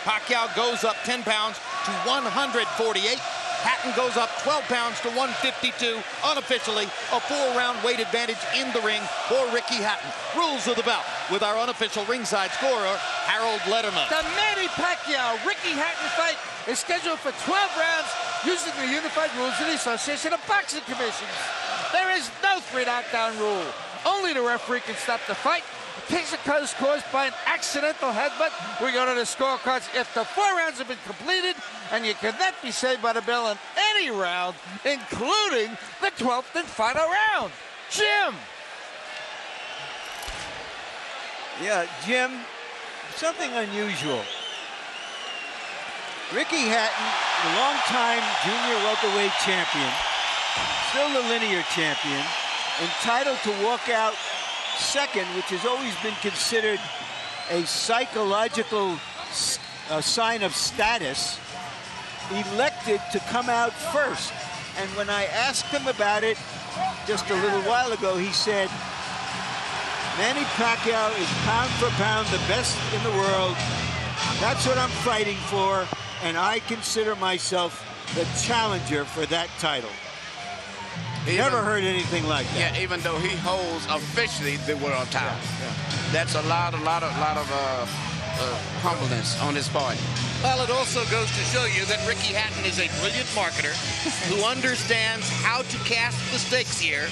Pacquiao goes up 10 pounds to 148. Hatton goes up 12 pounds to 152. Unofficially, a 4-round weight advantage in the ring for Ricky Hatton. Rules of the bout with our unofficial ringside scorer, Harold Letterman. The Manny Pacquiao-Ricky Hatton fight is scheduled for 12 rounds using the unified rules of the Association of Boxing Commissions. There is no 3-knockdown rule. Only the referee can stop the fight. The case is caused by an accidental headbutt. We go to the scorecards. If the 4 rounds have been completed, and you cannot be saved by the bell in any round, including the 12th and final round. Jim! Yeah, Jim, something unusual. Ricky Hatton, the longtime junior welterweight champion, still the linear champion, entitled to walk out second, which has always been considered a psychological sign of status, elected to come out first. And when I asked him about it just a little while ago, he said, Manny Pacquiao is pound for pound the best in the world. That's what I'm fighting for, and I consider myself the challenger for that title. Never heard anything like that. Yeah, even though he holds officially the world title. Yeah. That's a lot of humbleness on his part. Well, it also goes to show you that Ricky Hatton is a brilliant marketer who understands how to cast the stakes here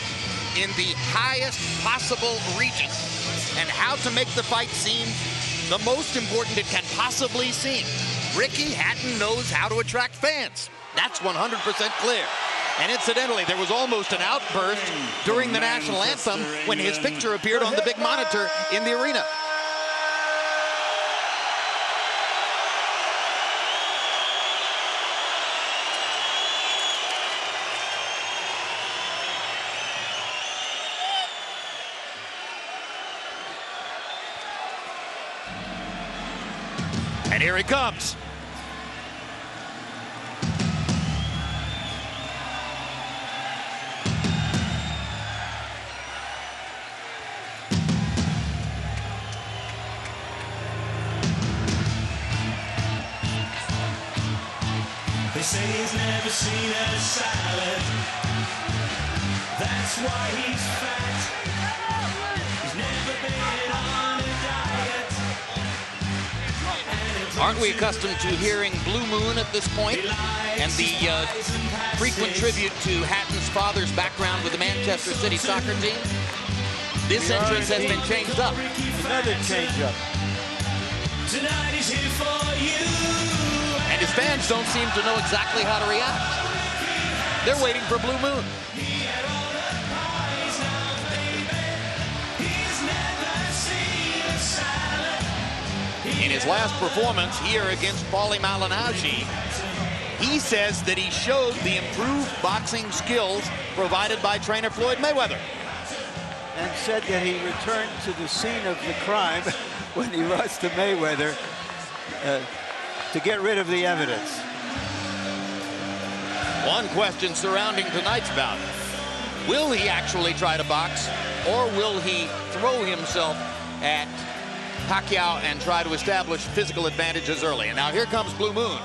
in the highest possible region and how to make the fight seem the most important it can possibly seem. Ricky Hatton knows how to attract fans. That's 100% clear. And incidentally, there was almost an outburst during the national anthem when his picture appeared on the big monitor in the arena. And here he comes. They say he's never seen a salad. That's why he's fat. He's never been on a diet. Aren't we accustomed to hearing Blue Moon at this point? And the frequent tribute to Hatton's father's background with the Manchester City soccer team? This entrance has been changed up. Another change-up. Tonight is here for you. And his fans don't seem to know exactly how to react. They're waiting for Blue Moon. In his last performance here against Paulie Malignaggi, he says that he showed the improved boxing skills provided by trainer Floyd Mayweather. And said that he returned to the scene of the crime when he lost to Mayweather to get rid of the evidence. One question surrounding tonight's bout: will he actually try to box, or will he throw himself at Pacquiao and try to establish physical advantages early? And now here comes Blue Moon.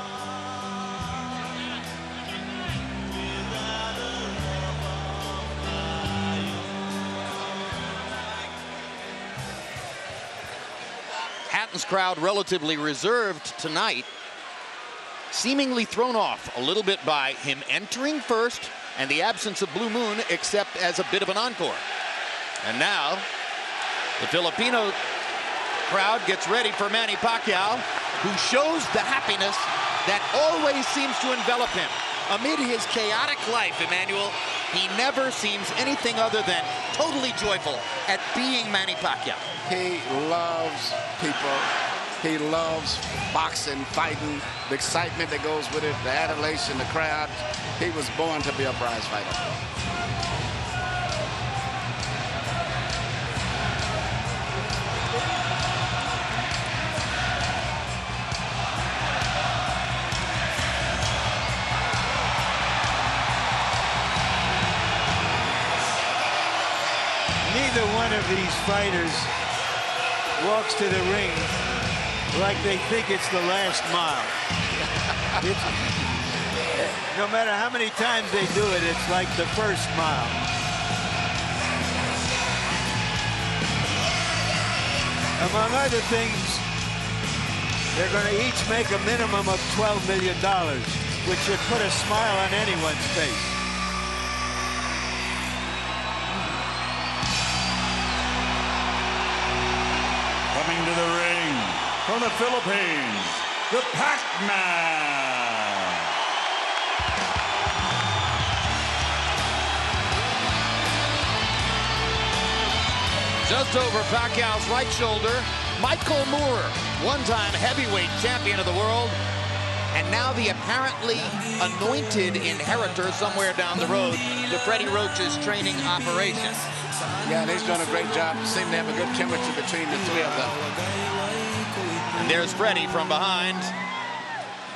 Hatton's crowd relatively reserved tonight, seemingly thrown off a little bit by him entering first and the absence of Blue Moon, except as a bit of an encore. And now the Filipino crowd gets ready for Manny Pacquiao, who shows the happiness that always seems to envelop him. Amid his chaotic life, Emmanuel, he never seems anything other than totally joyful at being Manny Pacquiao. He loves people. He loves boxing, fighting, the excitement that goes with it, the adulation, the crowd. He was born to be a prize fighter. Neither one of these fighters walks to the ring like they think it's the last mile. No matter how many times they do it, it's like the first mile. Among other things, they're going to each make a minimum of $12 million, which should put a smile on anyone's face. Coming to the ring from the Philippines, the Pac-Man. Just over Pacquiao's right shoulder, Michael Moore, one-time heavyweight champion of the world, and now the apparently anointed inheritor somewhere down the road to Freddie Roach's training operation. Yeah, and he's done a great job. Seem to have a good chemistry between the three of them. And there's Freddie from behind,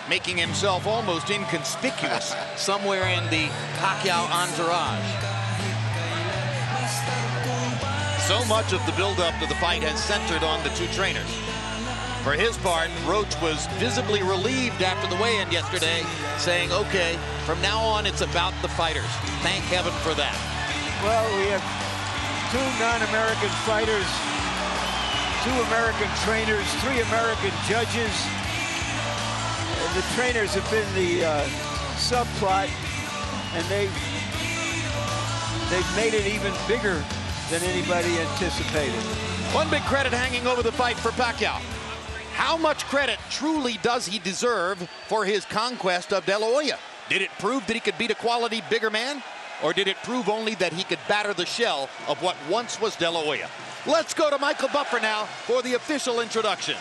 making himself almost inconspicuous somewhere in the Pacquiao entourage. So much of the build-up to the fight has centered on the two trainers. For his part, Roach was visibly relieved after the weigh-in yesterday, saying, okay, from now on it's about the fighters. Thank heaven for that. Well, we have two non-American fighters, two American trainers, three American judges. The trainers have been the subplot, and they've made it even bigger than anybody anticipated. One big credit hanging over the fight for Pacquiao. How much credit truly does he deserve for his conquest of De La Hoya? Did it prove that he could beat a quality bigger man? Or did it prove only that he could batter the shell of what once was De La Hoya? Let's go to Michael Buffer now for the official introduction.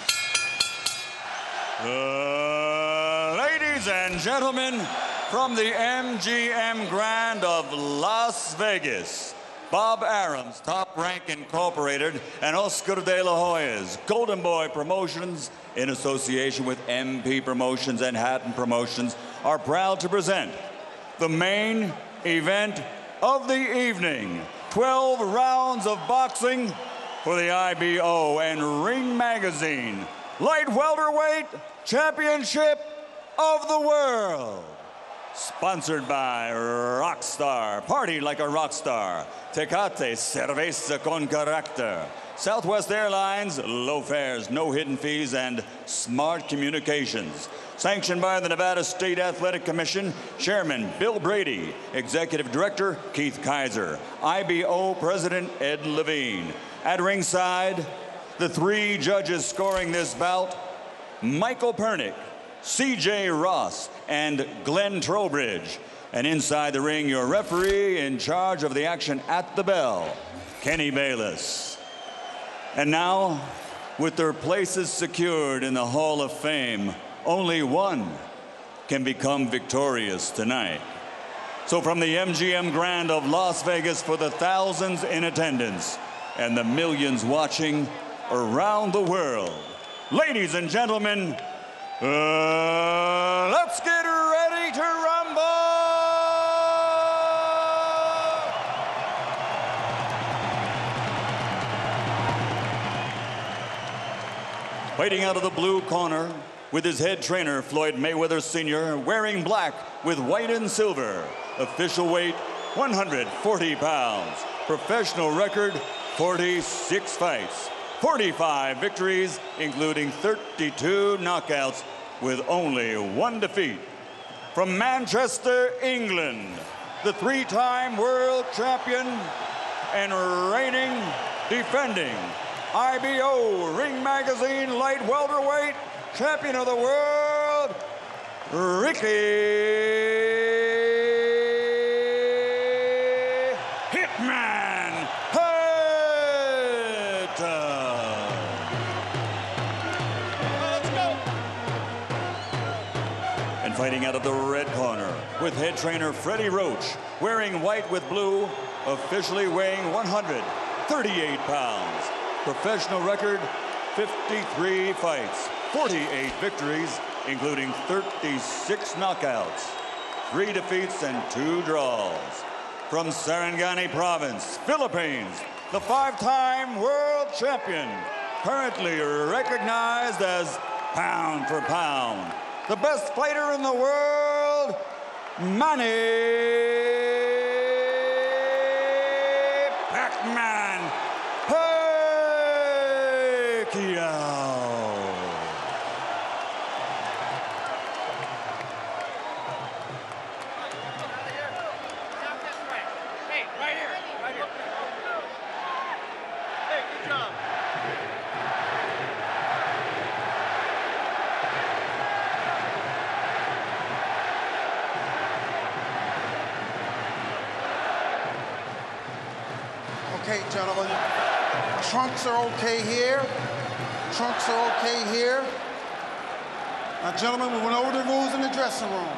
Ladies and gentlemen, from the MGM Grand of Las Vegas, Bob Arum's Top Rank Incorporated and Oscar De La Hoya's Golden Boy Promotions, in association with MP Promotions and Hatton Promotions, are proud to present the main event of the evening. 12 rounds of boxing for the IBO and Ring Magazine Light Welterweight Championship of the World. Sponsored by Rockstar, party like a rock star. Tecate, cerveza con carácter. Southwest Airlines, low fares, no hidden fees, and smart communications. Sanctioned by the Nevada State Athletic Commission, Chairman Bill Brady, Executive Director Keith Kaiser, IBO President Ed Levine. At ringside, the three judges scoring this bout, Michael Pernick, C.J. Ross, and Glenn Trowbridge. And inside the ring, your referee in charge of the action at the bell, Kenny Bayless. And now, with their places secured in the Hall of Fame, only one can become victorious tonight. So from the MGM Grand of Las Vegas, for the thousands in attendance and the millions watching around the world, ladies and gentlemen, let's get ready to rumble! Fighting out of the blue corner with his head trainer, Floyd Mayweather Sr., wearing black with white and silver. Official weight, 140 pounds. Professional record, 46 fights. 45 victories, including 32 knockouts, with only one defeat. From Manchester, England, the three-time world champion and reigning, defending IBO Ring Magazine Light Welterweight Champion of the World, Ricky Hitman Hatton. Let's go. And fighting out of the red corner with head trainer Freddie Roach, wearing white with blue, officially weighing 138 pounds. Professional record, 53 fights, 48 victories, including 36 knockouts, 3 defeats and 2 draws. From Sarangani Province, Philippines, the 5-time world champion, currently recognized as pound for pound, the best fighter in the world, Manny Pac-Man Pacquiao. Okay, gentlemen, trunks are okay here. Trunks are okay here. Now, gentlemen, we went over the rules in the dressing room.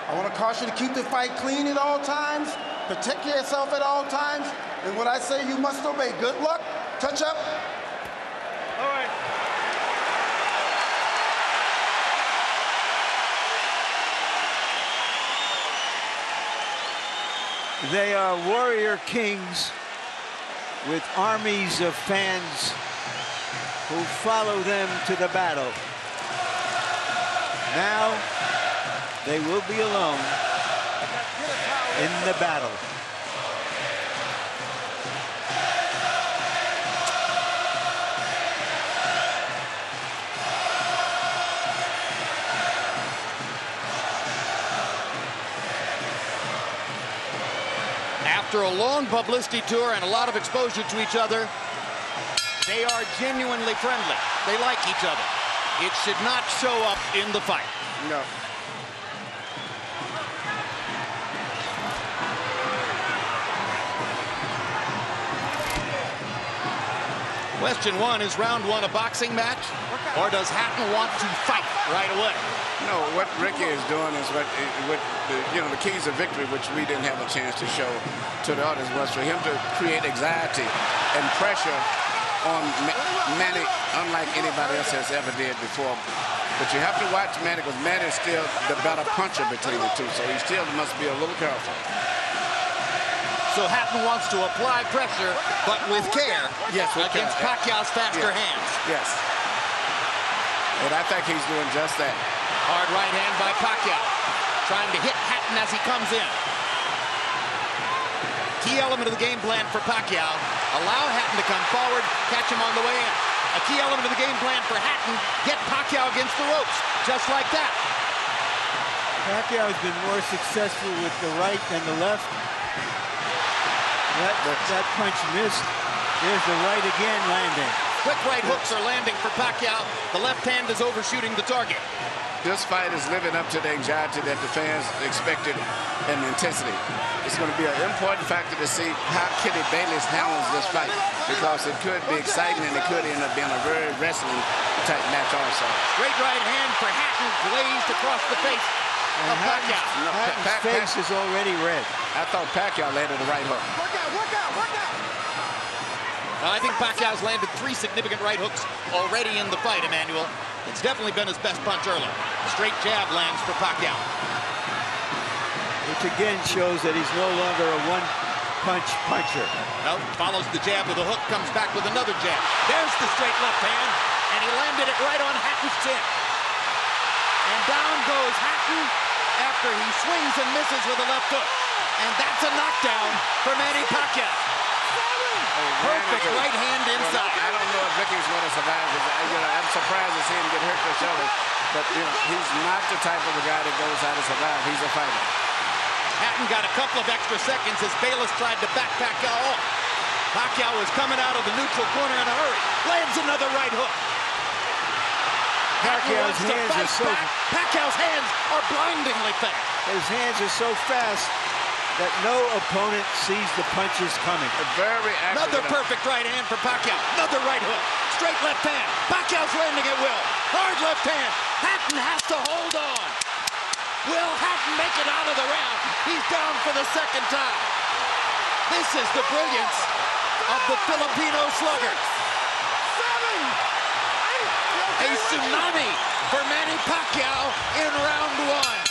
I want to caution you to keep the fight clean at all times, protect yourself at all times, and what I say you must obey. Good luck. Touch up. All right. They are warrior kings with armies of fans who follow them to the battle. Now they will be alone in the battle. After a long publicity tour and a lot of exposure to each other, they are genuinely friendly. They like each other. It should not show up in the fight. No. Question one, is round one a boxing match, or does Hatton want to fight right away? No, what Ricky is doing is what the keys of victory, which we didn't have a chance to show to the audience, was for him to create anxiety and pressure on Manny, unlike anybody else has ever did before. But you have to watch Manny, because Manny is still the better puncher between the two, so he still must be a little careful. So Hatton wants to apply pressure, but with care, yes, against Pacquiao's faster hands. Yes. And I think he's doing just that. Hard right hand by Pacquiao, trying to hit Hatton as he comes in. Key element of the game plan for Pacquiao, allow Hatton to come forward, catch him on the way in. A key element of the game plan for Hatton, get Pacquiao against the ropes, just like that. Pacquiao has been more successful with the right than the left. That punch missed. There's the right again landing. Quick right hooks are landing for Pacquiao. The left hand is overshooting the target. This fight is living up to the anxiety that the fans expected and the intensity. It's going to be an important factor to see how Kitty Bayless handles this fight, because it could be exciting and it could end up being a very wrestling type match also. Great right hand for Hatton, glazed across the face of Pacquiao. Hatton's face is already red. I thought Pacquiao landed the right hook. Now, I think Pacquiao's landed 3 significant right hooks already in the fight, Emmanuel. It's definitely been his best punch early. Straight jab lands for Pacquiao. Which again shows that he's no longer a one-punch puncher. No, follows the jab with a hook, comes back with another jab. There's the straight left hand, and he landed it right on Hatton's chin. And down goes Hatton after he swings and misses with a left hook. And that's a knockdown for Manny Pacquiao. Perfect right hand inside. I don't know if Ricky's going to survive. I'm surprised to see him get hurt for shoulder. But he's not the type of a guy that goes out to survive. He's a fighter. Hatton got a couple of extra seconds as Bayless tried to back Pacquiao off. Pacquiao was coming out of the neutral corner in a hurry. Lands another right hook. Pacquiao's hands are so... Pacquiao's hands are blindingly fast. His hands are so fast that no opponent sees the punches coming. Very accurate. Another perfect right hand for Pacquiao. Another right hook. Straight left hand. Pacquiao's landing at will. Hard left hand. Hatton has to hold on. Will Hatton make it out of the round? He's down for the second time. This is the brilliance of the Filipino slugger. 7, 8, A tsunami for Manny Pacquiao in round one.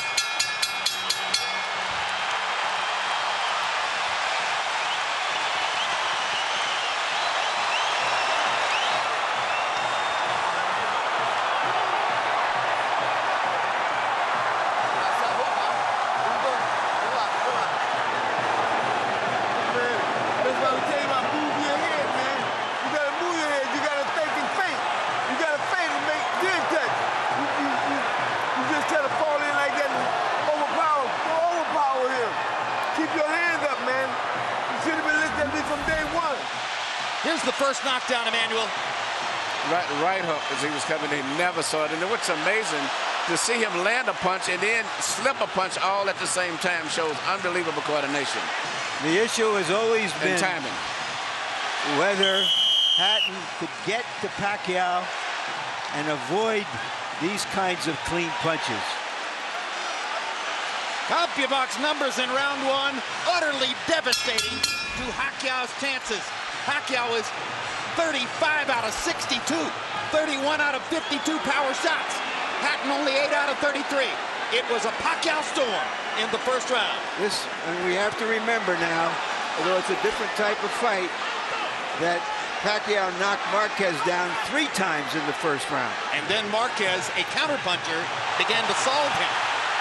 first knockdown, Emmanuel. Right hook as he was coming in, never saw it. And what's amazing, to see him land a punch and then slip a punch all at the same time shows unbelievable coordination. The issue has always been timing. Whether Hatton could get to Pacquiao and avoid these kinds of clean punches. CompuBox numbers in round one, utterly devastating to Pacquiao's chances. Pacquiao is 35 out of 62, 31 out of 52 power shots. Hatton only 8 out of 33. It was a Pacquiao storm in the first round. And we have to remember now, although it's a different type of fight, that Pacquiao knocked Marquez down 3 times in the first round. And then Marquez, a counterpuncher, began to solve him.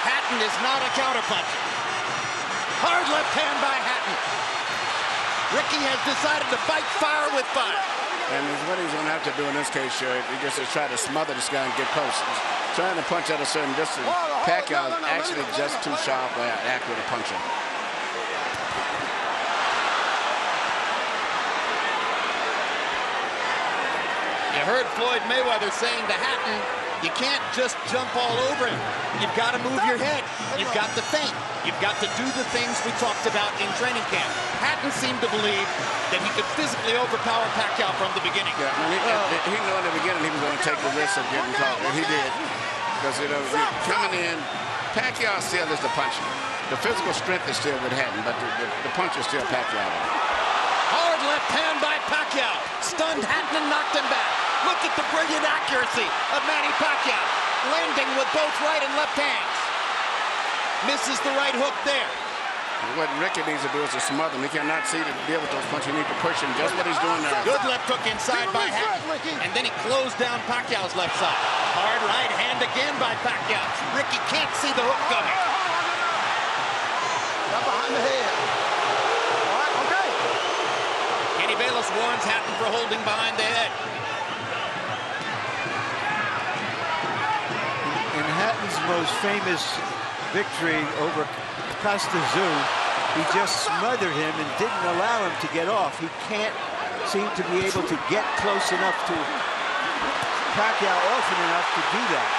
Hatton is not a counterpuncher. Hard left hand by Hatton. Ricky has decided to fight fire with fire. And what he's going to have to do in this case, sure, he just to try to smother this guy and get close. He's trying to punch at a certain distance. Pacquiao is actually just too sharp or accurate a puncher. You heard Floyd Mayweather saying to Hatton, you can't just jump all over him. You've got to move your head. You've got to think. You've got to do the things we talked about in training camp. Hatton seemed to believe that he could physically overpower Pacquiao from the beginning. Yeah, he knew in the beginning he was going to take the risk of getting caught, and he did. Because, you know, coming in, Pacquiao still is the puncher. The physical strength is still with Hatton, but the punch is still Pacquiao. Hard left hand by Pacquiao. Stunned Hatton and knocked him back. Look at the brilliant accuracy of Manny Pacquiao, landing with both right and left hands. Misses the right hook there. What Ricky needs to do is to smother him. He cannot see to deal with those punches. He needs to push him, just what he's doing now. Good left hook inside by Hatton. And then he closed down Pacquiao's left side. Hard right hand again by Pacquiao. Ricky can't see the hook coming. Not behind the head. All right, okay. Kenny Bayless warns Hatton for holding behind the head. In Hatton's most famous victory over Costa Zoo, he just smothered him and didn't allow him to get off. He can't seem to be able to get close enough to Pacquiao often enough to do that.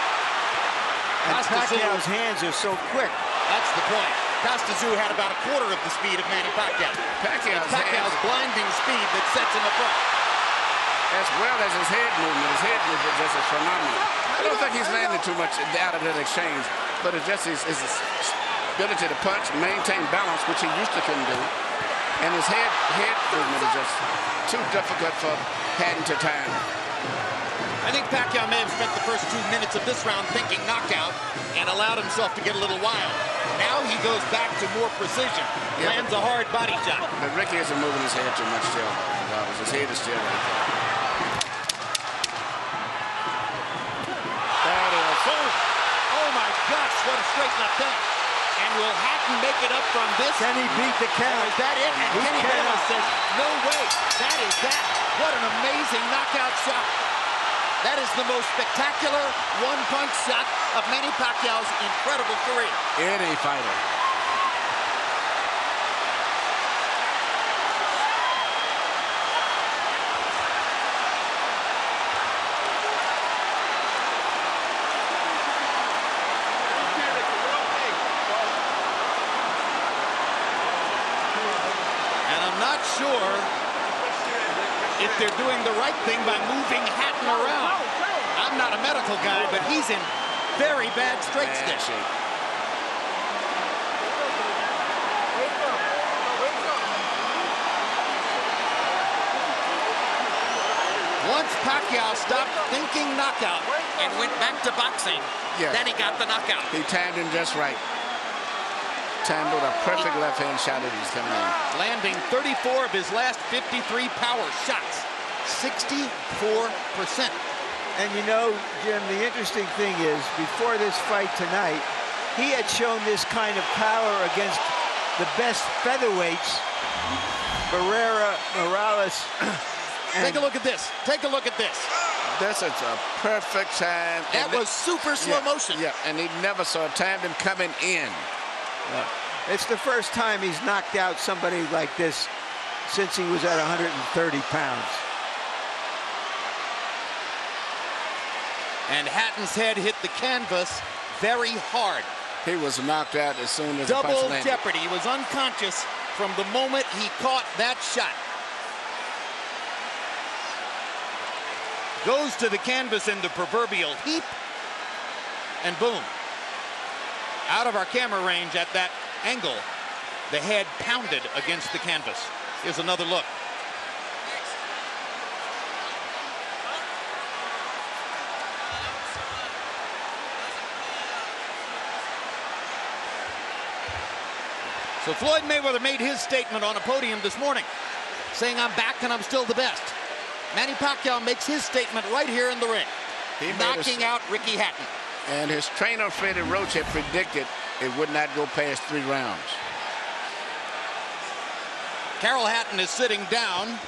And Pacquiao's hands are so quick. That's the point. Costa Zoo had about a quarter of the speed of Manny Pacquiao. Pacquiao's blinding speed that sets him apart. As well as his head movement. His head movement just is phenomenal. I don't think he's landed too much out of that exchange, but it's just his ability to punch, maintain balance, which he used to couldn't do. And his head movement is just too difficult for Hatton to time. I think Pacquiao may have spent the first 2 minutes of this round thinking knockout and allowed himself to get a little wild. Now he goes back to more precision. Lands a hard body shot. But Ricky isn't moving his head too much still. His head is still right there. That is, oh my gosh, what a straight left hand. And will Hatton make it up from this? Can he beat the count? Is that it? And Kenny Bayless says, no way. That is that. What an amazing knockout shot. That is the most spectacular one-punch shot of Manny Pacquiao's incredible career. Any fighter. Not sure if they're doing the right thing by moving Hatton around. I'm not a medical guy, but he's in very bad straight stick. Once Pacquiao stopped thinking knockout and went back to boxing, then he got the knockout. He timed him just right. Timed with a perfect left hand shot that he's coming in. Landing 34 of his last 53 power shots. 64%. And you know, Jim, the interesting thing is, before this fight tonight, he had shown this kind of power against the best featherweights, Barrera, Morales. Take a look at this. Take a look at this. This is a perfect time. That was super slow motion. Yeah, and he never saw timed him coming in. It's the first time he's knocked out somebody like this since he was at 130 pounds. And Hatton's head hit the canvas very hard. He was knocked out as soon as the punch Double landed. jeopardy. He was unconscious from the moment he caught that shot. Goes to the canvas in the proverbial heap, and boom. Out of our camera range at that angle, the head pounded against the canvas. Here's another look. So Floyd Mayweather made his statement on a podium this morning, saying, "I'm back and I'm still the best." Manny Pacquiao makes his statement right here in the ring, knocking out Ricky Hatton. And his trainer, Freddie Roach, had predicted it would not go past 3 rounds. Carol Hatton is sitting down.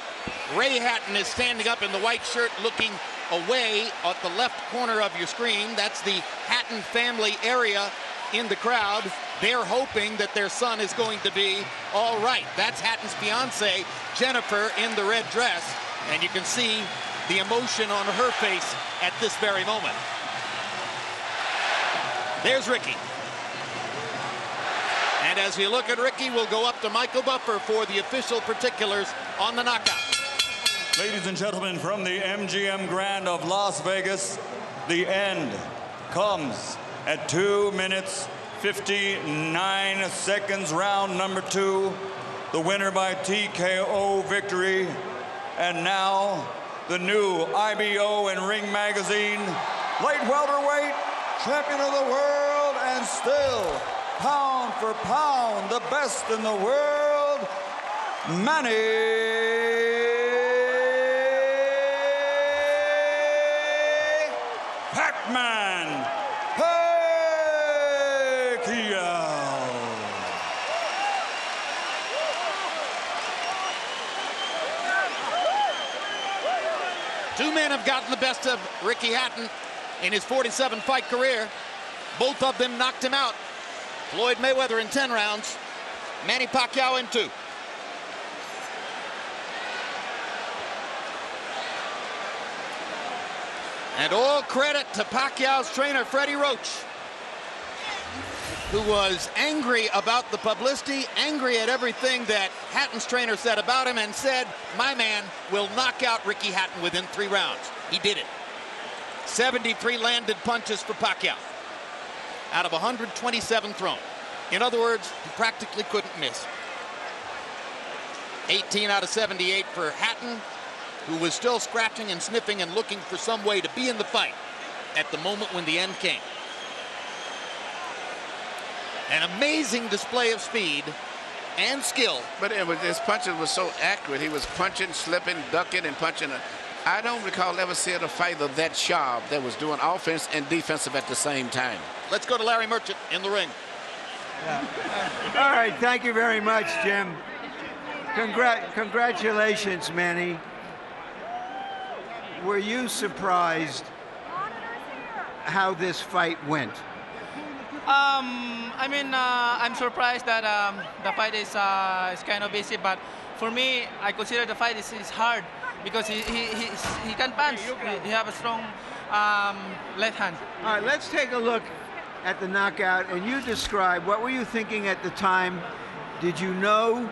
Ray Hatton is standing up in the white shirt looking away at the left corner of your screen. That's the Hatton family area in the crowd. They're hoping that their son is going to be all right. That's Hatton's fiance, Jennifer, in the red dress. And you can see the emotion on her face at this very moment. There's Ricky. And as we look at Ricky, we'll go up to Michael Buffer for the official particulars on the knockout. Ladies and gentlemen, from the MGM Grand of Las Vegas, the end comes at 2 minutes, 59 seconds, round number 2. The winner by TKO victory. And now, the new IBO and Ring Magazine light welterweight champion of the world, and still, pound for pound, the best in the world, Manny Pac-Man Pacquiao. Two men have gotten the best of Ricky Hatton in his 47-fight career. Both of them knocked him out. Floyd Mayweather in 10 rounds, Manny Pacquiao in 2. And all credit to Pacquiao's trainer, Freddie Roach, who was angry about the publicity, angry at everything that Hatton's trainer said about him, and said, "My man will knock out Ricky Hatton within 3 rounds." He did it. 73 landed punches for Pacquiao out of 127 thrown. In other words, he practically couldn't miss. 18 out of 78 for Hatton, who was still scratching and sniffing and looking for some way to be in the fight at the moment when the end came. An amazing display of speed and skill. But his punches were so accurate. He was punching, slipping, ducking, and punching. I don't recall ever seeing a fighter that sharp that was doing offense and defensive at the same time. Let's go to Larry Merchant in the ring. Yeah. All right, thank you very much, Jim. Congratulations, Manny. Were you surprised how this fight went? I'm surprised that the fight is kind of easy, but for me, I consider the fight is hard because he can punch. He have a strong left hand. All right, let's take a look at the knockout, and you describe, what were you thinking at the time? Did you know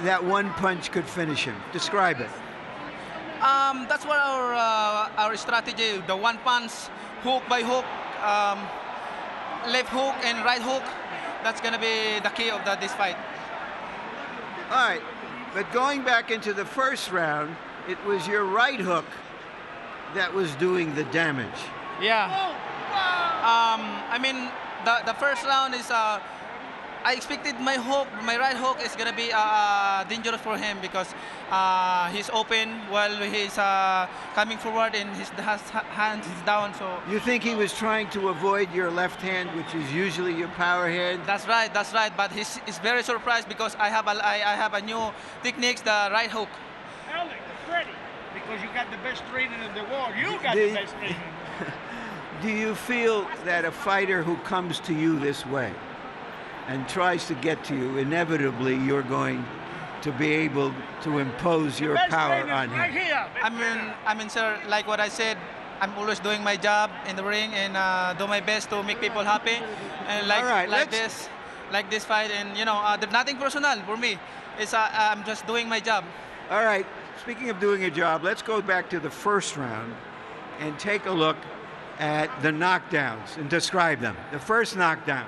that one punch could finish him? Describe it. That's what our strategy, the one punch, hook by hook, left hook and right hook. That's going to be the key of this fight. All right, but going back into the first round, it was your right hook that was doing the damage. Yeah. The first round is, I expected my right hook is going to be dangerous for him because he's open while he's coming forward and his hands is down. So you think he was trying to avoid your left hand, which is usually your power hand? That's right. But he's very surprised because I have a new techniques, the right hook. Alex, Freddie, because you got the best training in the world. You got the best training. Do you feel that a fighter who comes to you this way and tries to get to you, inevitably you're going to be able to impose your power on him? Right here. Sir, like what I said, I'm always doing my job in the ring and do my best to make people happy. And All right, like this fight, and there's nothing personal for me. It's I'm just doing my job. All right, speaking of doing a job, let's go back to the first round and take a look at the knockdowns and describe them. The first knockdown.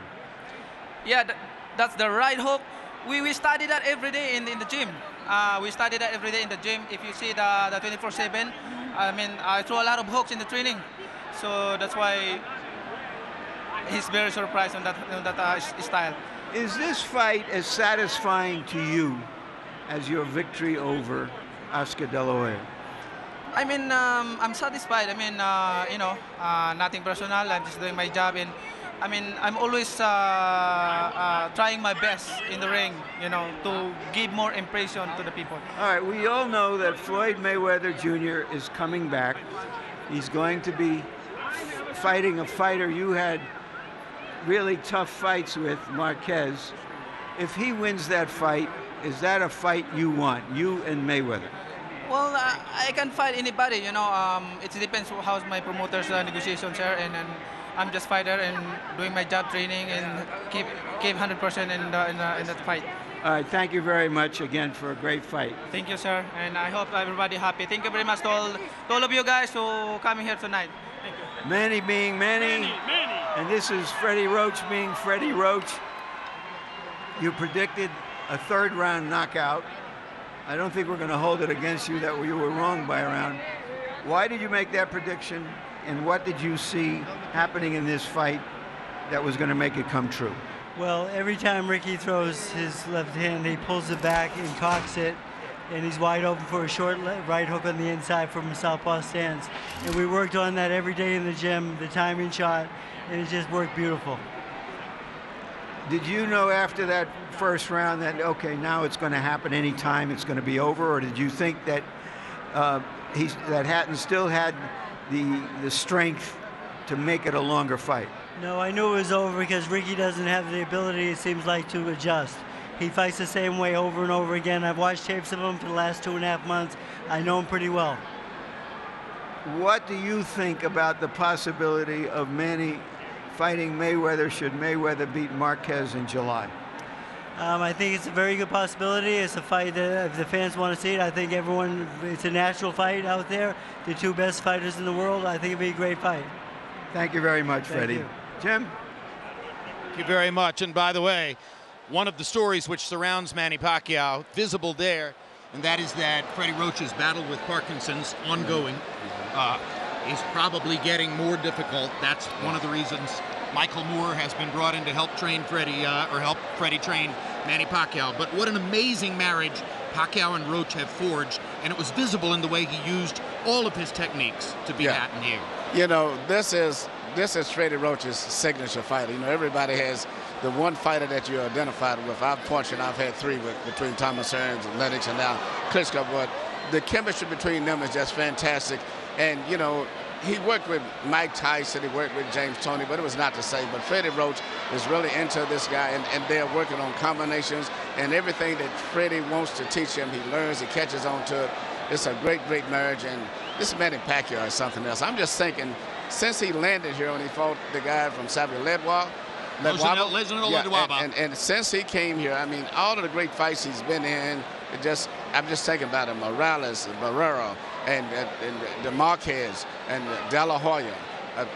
Yeah, that's the right hook. We study that every day in the gym. We study that every day in the gym. If you see the 24/7, I mean, I throw a lot of hooks in the training, so that's why he's very surprised on that style. Is this fight as satisfying to you as your victory over Oscar De La Hoya? I mean, I'm satisfied. I mean, nothing personal. I'm just doing my job, and I mean, I'm always trying my best in the ring, to give more impression to the people. All right, we all know that Floyd Mayweather Jr. is coming back. He's going to be fighting a fighter you had really tough fights with, Marquez. If he wins that fight, is that a fight you want, you and Mayweather? Well, I can fight anybody, it depends how's my promoter's negotiations here, and I'm just fighter and doing my job training and keep 100% in that fight. All right, thank you very much again for a great fight. Thank you, sir, and I hope everybody happy. Thank you very much to all of you guys who coming here tonight. Thank you. Manny being Manny, and this is Freddie Roach being Freddie Roach. You predicted a third round knockout. I don't think we're going to hold it against you that you were wrong by a round. Why did you make that prediction, and what did you see happening in this fight that was going to make it come true? Well, every time Ricky throws his left hand, he pulls it back and cocks it, and he's wide open for a short right hook on the inside from a southpaw stance. And we worked on that every day in the gym, the timing shot, and it just worked beautiful. Did you know after that first round that, okay, now it's going to happen anytime, it's going to be over, or did you think that that Hatton still had the strength to make it a longer fight? No, I knew it was over because Ricky doesn't have the ability, it seems like, to adjust. He fights the same way over and over again. I've watched tapes of him for the last 2.5 months. I know him pretty well. What do you think about the possibility of Manny fighting Mayweather should Mayweather beat Marquez in July? I think it's a very good possibility. It's a fight that if the fans want to see it, I think it's a natural fight out there. The two best fighters in the world. I think it'd be a great fight. Thank you very much, Freddie. You. Jim? Thank you very much. And by the way, one of the stories which surrounds Manny Pacquiao, visible there, and that is that Freddie Roach's battle with Parkinson's ongoing is probably getting more difficult. That's one of the reasons Michael Moore has been brought in to help train Freddie, or help Freddie train Manny Pacquiao. But what an amazing marriage Pacquiao and Roach have forged, and it was visible in the way he used all of his techniques to beat Hatton here. This is Freddie Roach's signature fighter. Everybody has the one fighter that you're identified with. I've had 3 between Thomas Hearns and Lennox and now Klitschko, but the chemistry between them is just fantastic. And, he worked with Mike Tyson, he worked with James Toney, but it was not the same. But Freddie Roach is really into this guy, and they're working on combinations, and everything that Freddie wants to teach him, he learns, he catches on to it. It's a great, great marriage, and this Manny Pacquiao is something else. I'm just thinking, since he landed here when he fought the guy from Ledwaba, and since he came here, I mean, all of the great fights he's been in, I'm just thinking about him, Morales, Barrera, and DeMarquez, and De La Hoya.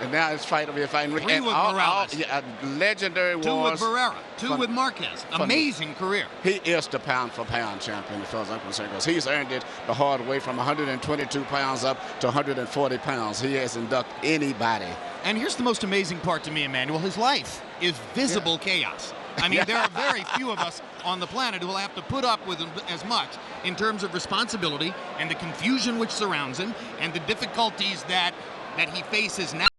And now it's fighting Ricky. 3 with Morales. Legendary wars. 2 with Barrera. 2 with Marquez. Amazing career. He is the pound-for-pound champion as far as I'm concerned, because he's earned it the hard way from 122 pounds up to 140 pounds. He hasn't ducked anybody. And here's the most amazing part to me, Emmanuel. His life is visible chaos. I mean, there are very few of us on the planet who will have to put up with as much in terms of responsibility and the confusion which surrounds him and the difficulties that he faces now.